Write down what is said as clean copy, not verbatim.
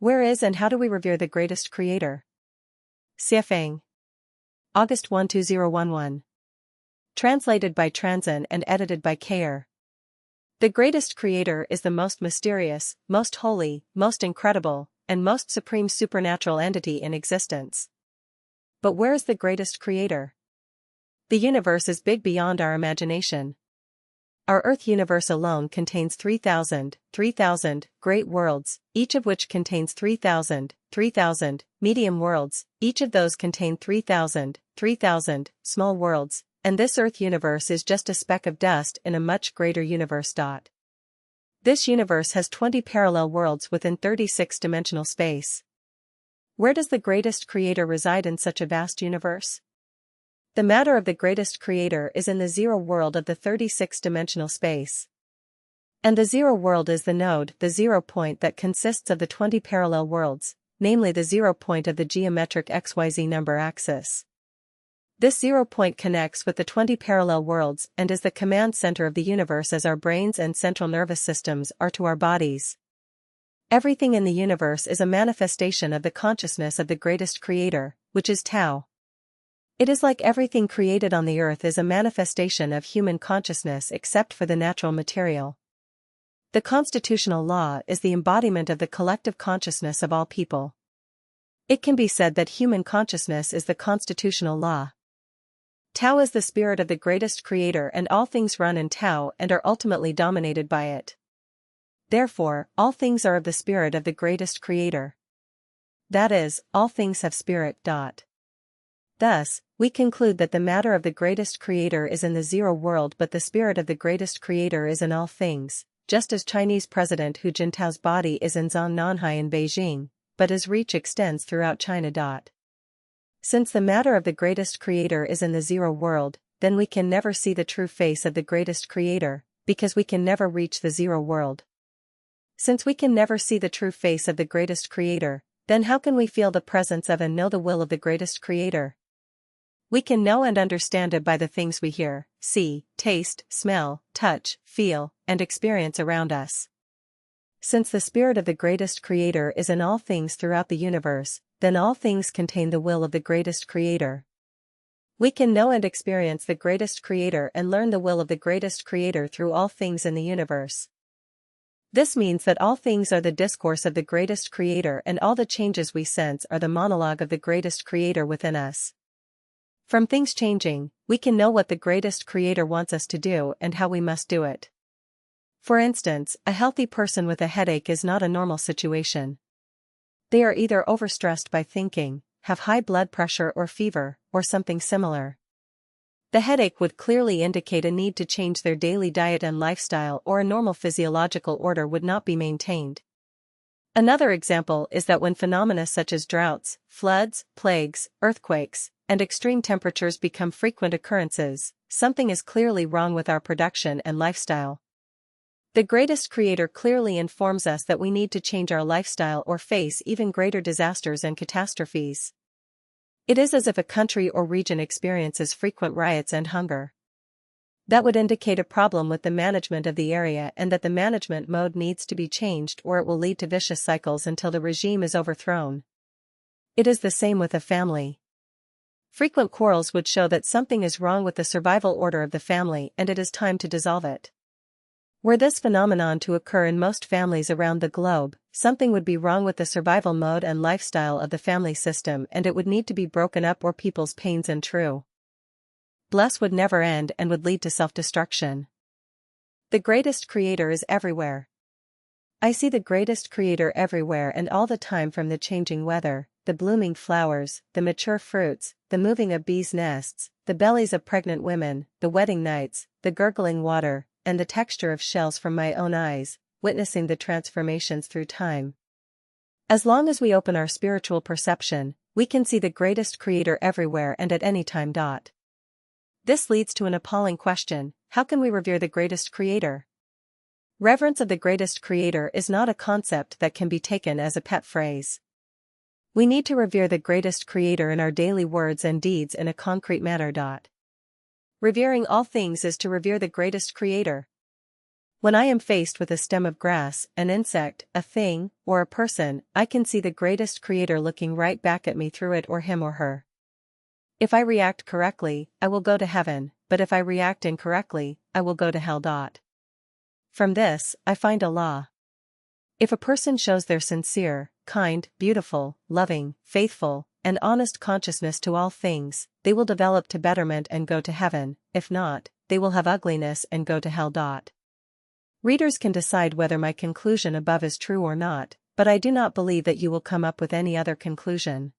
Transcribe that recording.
Where is and how do we revere the greatest creator? Xiefeng. August 1, 2011. Translated by Transin and edited by Kayer. The greatest creator is the most mysterious, most holy, most incredible, and most supreme supernatural entity in existence. But where is the greatest creator? The universe is big beyond our imagination. Our Earth universe alone contains 3,000 great worlds, each of which contains 3,000 medium worlds, each of those contain 3,000 small worlds, and this Earth universe is just a speck of dust in a much greater universe. This universe has 20 parallel worlds within 36-dimensional space. Where does the greatest creator reside in such a vast universe? The matter of the greatest creator is in the zero world of the 36-dimensional space. And the zero world is the node, the 0 point that consists of the 20 parallel worlds, namely the 0 point of the geometric XYZ number axis. This 0 point connects with the 20 parallel worlds and is the command center of the universe as our brains and central nervous systems are to our bodies. Everything in the universe is a manifestation of the consciousness of the greatest creator, which is Tao. It is like everything created on the earth is a manifestation of human consciousness except for the natural material. The constitutional law is the embodiment of the collective consciousness of all people. It can be said that human consciousness is the constitutional law. Tao is the spirit of the greatest creator and all things run in Tao and are ultimately dominated by it. Therefore, all things are of the spirit of the greatest creator. That is, all things have spirit. Thus, we conclude that the matter of the greatest creator is in the zero world but the spirit of the greatest creator is in all things, just as Chinese President Hu Jintao's body is in Zhongnanhai in Beijing, but his reach extends throughout China. Since the matter of the greatest creator is in the zero world, then we can never see the true face of the greatest creator, because we can never reach the zero world. Since we can never see the true face of the greatest creator, then how can we feel the presence of and know the will of the greatest creator? We can know and understand it by the things we hear, see, taste, smell, touch, feel, and experience around us. Since the spirit of the greatest creator is in all things throughout the universe, then all things contain the will of the greatest creator. We can know and experience the greatest creator and learn the will of the greatest creator through all things in the universe. This means that all things are the discourse of the greatest creator and all the changes we sense are the monologue of the greatest creator within us. From things changing, we can know what the greatest creator wants us to do and how we must do it. For instance, a healthy person with a headache is not a normal situation. They are either overstressed by thinking, have high blood pressure or fever, or something similar. The headache would clearly indicate a need to change their daily diet and lifestyle, or a normal physiological order would not be maintained. Another example is that when phenomena such as droughts, floods, plagues, earthquakes, and extreme temperatures become frequent occurrences, something is clearly wrong with our production and lifestyle. The greatest creator clearly informs us that we need to change our lifestyle or face even greater disasters and catastrophes. It is as if a country or region experiences frequent riots and hunger. That would indicate a problem with the management of the area and that the management mode needs to be changed or it will lead to vicious cycles until the regime is overthrown. It is the same with a family. Frequent quarrels would show that something is wrong with the survival order of the family and it is time to dissolve it. Were this phenomenon to occur in most families around the globe, something would be wrong with the survival mode and lifestyle of the family system and it would need to be broken up or people's pains and true bliss would never end and would lead to self-destruction. The greatest creator is everywhere. I see the greatest creator everywhere and all the time, from the changing weather, the blooming flowers, the mature fruits, the moving of bees' nests, the bellies of pregnant women, the wedding nights, the gurgling water, and the texture of shells from my own eyes, witnessing the transformations through time. As long as we open our spiritual perception, we can see the greatest creator everywhere and at any time. This leads to an appalling question: how can we revere the greatest creator? Reverence of the greatest creator is not a concept that can be taken as a pet phrase. We need to revere the greatest creator in our daily words and deeds in a concrete manner. Revering all things is to revere the greatest creator. When I am faced with a stem of grass, an insect, a thing, or a person, I can see the greatest creator looking right back at me through it or him or her. If I react correctly, I will go to heaven, but if I react incorrectly, I will go to hell. From this, I find a law. If a person shows their sincere, kind, beautiful, loving, faithful, and honest consciousness to all things, they will develop to betterment and go to heaven. If not, they will have ugliness and go to hell. Readers can decide whether my conclusion above is true or not, but I do not believe that you will come up with any other conclusion.